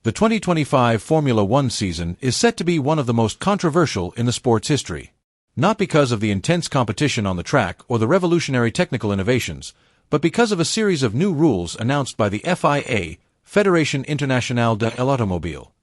The 2025 Formula One season is set to be one of the most controversial in the sport's history. Not because of the intense competition on the track or the revolutionary technical innovations, but because of a series of new rules announced by the FIA, Fédération Internationale de l'Automobile.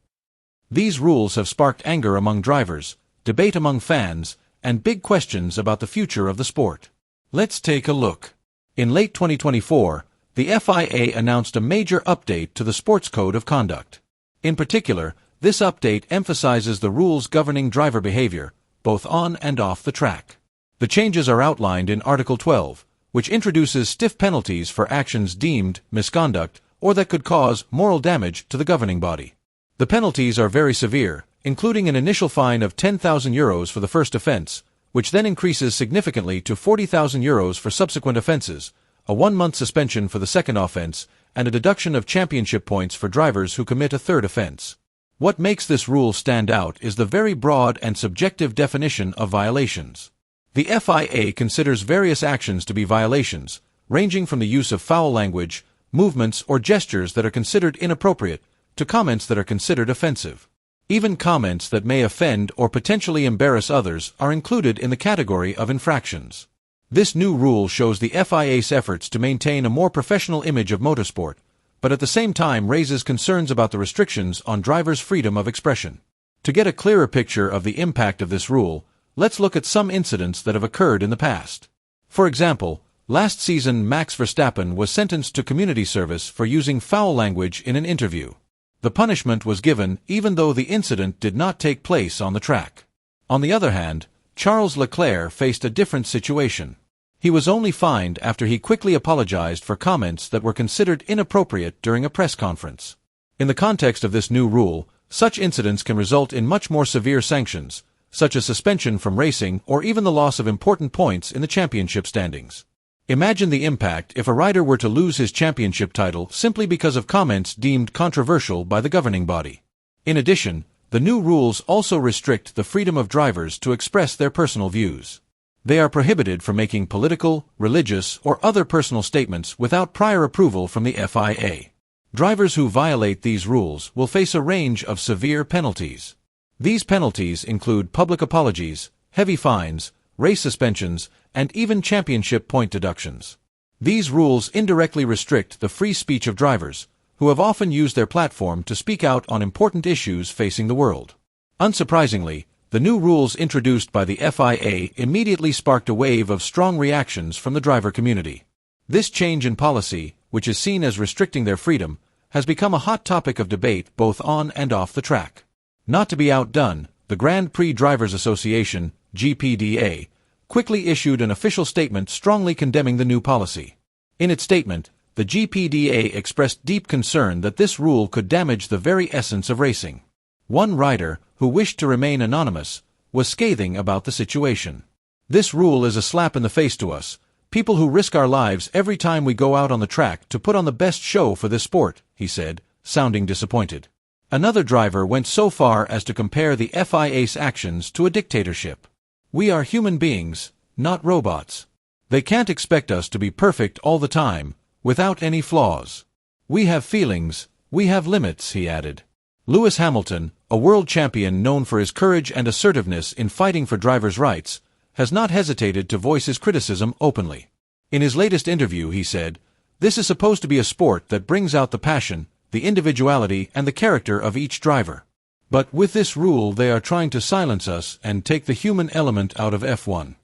These rules have sparked anger among drivers, debate among fans, and big questions about the future of the sport. Let's take a look. In late 2024, the FIA announced a major update to the sports code of conduct. In particular, this update emphasizes the rules governing driver behavior, both on and off the track. The changes are outlined in Article 12, which introduces stiff penalties for actions deemed misconduct or that could cause moral damage to the governing body. The penalties are very severe, including an initial fine of €10,000 for the first offense, which then increases significantly to €40,000 for subsequent offenses, a 1-month suspension for the second offense, and a deduction of championship points for drivers who commit a third offense. What makes this rule stand out is the very broad and subjective definition of violations. The FIA considers various actions to be violations, ranging from the use of foul language, movements, or gestures that are considered inappropriate, to comments that are considered offensive. Even comments that may offend or potentially embarrass others are included in the category of infractions. This new rule shows the FIA's efforts to maintain a more professional image of motorsport, but at the same time raises concerns about the restrictions on drivers' freedom of expression. To get a clearer picture of the impact of this rule, let's look at some incidents that have occurred in the past. For example, last season Max Verstappen was sentenced to community service for using foul language in an interview. The punishment was given even though the incident did not take place on the track. On the other hand, Charles Leclerc faced a different situation. He was only fined after he quickly apologized for comments that were considered inappropriate during a press conference. In the context of this new rule, such incidents can result in much more severe sanctions, such as suspension from racing or even the loss of important points in the championship standings. Imagine the impact if a rider were to lose his championship title simply because of comments deemed controversial by the governing body. In addition, the new rules also restrict the freedom of drivers to express their personal views. They are prohibited from making political, religious, or other personal statements without prior approval from the FIA. Drivers who violate these rules will face a range of severe penalties. These penalties include public apologies, heavy fines, race suspensions, and even championship point deductions. These rules indirectly restrict the free speech of drivers, who have often used their platform to speak out on important issues facing the world. Unsurprisingly, the new rules introduced by the FIA immediately sparked a wave of strong reactions from the driver community. This change in policy, which is seen as restricting their freedom, has become a hot topic of debate both on and off the track. Not to be outdone, the Grand Prix Drivers Association, GPDA, quickly issued an official statement strongly condemning the new policy. In its statement, the GPDA expressed deep concern that this rule could damage the very essence of racing. One rider, who wished to remain anonymous, was scathing about the situation. "This rule is a slap in the face to us, people who risk our lives every time we go out on the track to put on the best show for this sport," he said, sounding disappointed. Another driver went so far as to compare the FIA's actions to a dictatorship. "We are human beings, not robots. They can't expect us to be perfect all the time, without any flaws. We have feelings, we have limits," he added. Lewis Hamilton, a world champion known for his courage and assertiveness in fighting for drivers' rights, has not hesitated to voice his criticism openly. In his latest interview, he said, "This is supposed to be a sport that brings out the passion, the individuality, and the character of each driver. But with this rule they are trying to silence us and take the human element out of F1.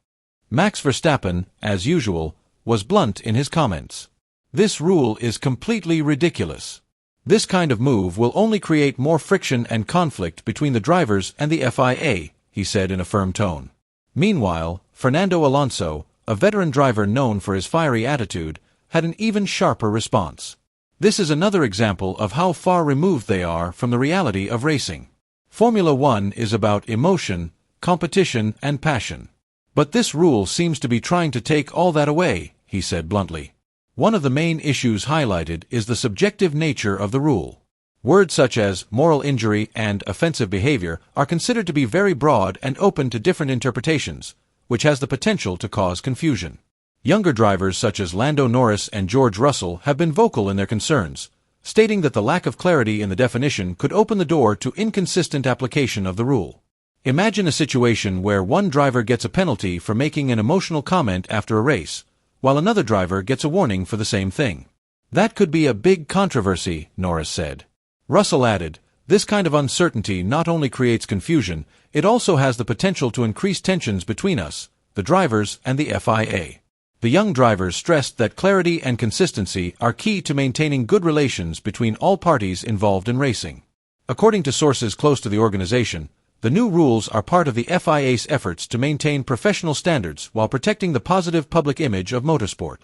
Max Verstappen, as usual, was blunt in his comments. "This rule is completely ridiculous. This kind of move will only create more friction and conflict between the drivers and the FIA," he said in a firm tone. Meanwhile, Fernando Alonso, a veteran driver known for his fiery attitude, had an even sharper response. This is another example of how far removed they are from the reality of racing. Formula One is about emotion, competition, and passion. "But this rule seems to be trying to take all that away," he said bluntly. One of the main issues highlighted is the subjective nature of the rule. Words such as moral injury and offensive behavior are considered to be very broad and open to different interpretations, which has the potential to cause confusion. Younger drivers such as Lando Norris and George Russell have been vocal in their concerns, stating that the lack of clarity in the definition could open the door to inconsistent application of the rule. Imagine a situation where one driver gets a penalty for making an emotional comment after a race, while another driver gets a warning for the same thing. That could be a big controversy, Norris said. Russell added, "This kind of uncertainty not only creates confusion, it also has the potential to increase tensions between us, the drivers, and the FIA." The young drivers stressed that clarity and consistency are key to maintaining good relations between all parties involved in racing. According to sources close to the organization, the new rules are part of the FIA's efforts to maintain professional standards while protecting the positive public image of motorsport.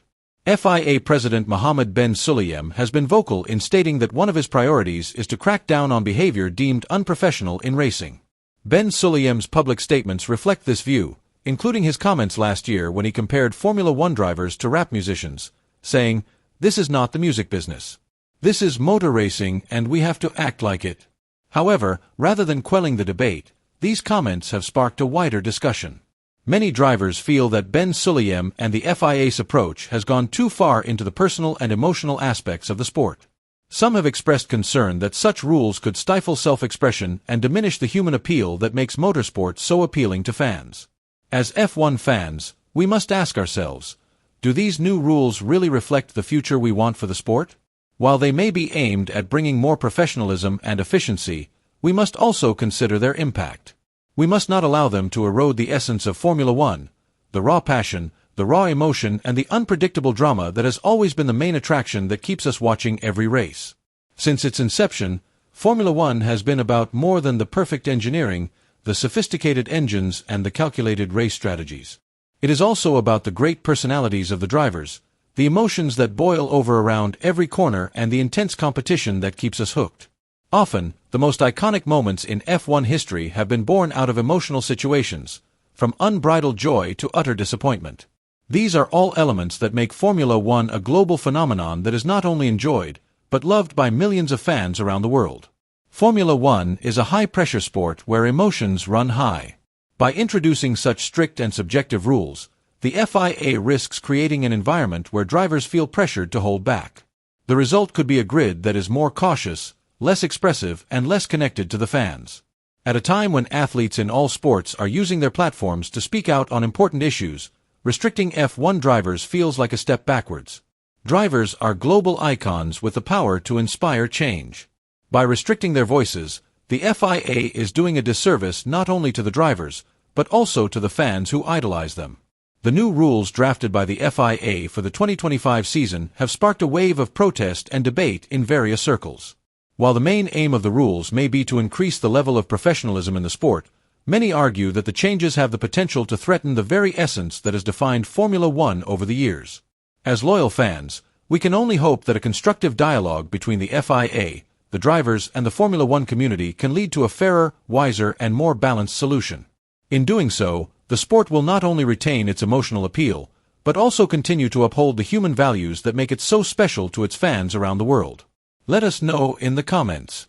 FIA President Mohammed Ben Sulayem has been vocal in stating that one of his priorities is to crack down on behavior deemed unprofessional in racing. Ben Sulayem's public statements reflect this view, including his comments last year when he compared Formula One drivers to rap musicians, saying, "This is not the music business. This is motor racing and we have to act like it." However, rather than quelling the debate, these comments have sparked a wider discussion. Many drivers feel that Ben Sulayem and the FIA's approach has gone too far into the personal and emotional aspects of the sport. Some have expressed concern that such rules could stifle self-expression and diminish the human appeal that makes motorsport so appealing to fans. As F1 fans, we must ask ourselves, do these new rules really reflect the future we want for the sport? While they may be aimed at bringing more professionalism and efficiency, we must also consider their impact. We must not allow them to erode the essence of Formula One, the raw passion, the raw emotion, and the unpredictable drama that has always been the main attraction that keeps us watching every race. Since its inception, Formula One has been about more than the perfect engineering, the sophisticated engines, and the calculated race strategies. It is also about the great personalities of the drivers, the emotions that boil over around every corner, and the intense competition that keeps us hooked. Often, the most iconic moments in F1 history have been born out of emotional situations, from unbridled joy to utter disappointment. These are all elements that make Formula One a global phenomenon that is not only enjoyed, but loved by millions of fans around the world. Formula One is a high-pressure sport where emotions run high. By introducing such strict and subjective rules, the FIA risks creating an environment where drivers feel pressured to hold back. The result could be a grid that is more cautious, less expressive, and less connected to the fans. At a time when athletes in all sports are using their platforms to speak out on important issues, restricting F1 drivers feels like a step backwards. Drivers are global icons with the power to inspire change. By restricting their voices, the FIA is doing a disservice not only to the drivers, but also to the fans who idolize them. The new rules drafted by the FIA for the 2025 season have sparked a wave of protest and debate in various circles. While the main aim of the rules may be to increase the level of professionalism in the sport, many argue that the changes have the potential to threaten the very essence that has defined Formula One over the years. As loyal fans, we can only hope that a constructive dialogue between the FIA, the drivers, and the Formula One community can lead to a fairer, wiser, and more balanced solution. In doing so, the sport will not only retain its emotional appeal, but also continue to uphold the human values that make it so special to its fans around the world. Let us know in the comments.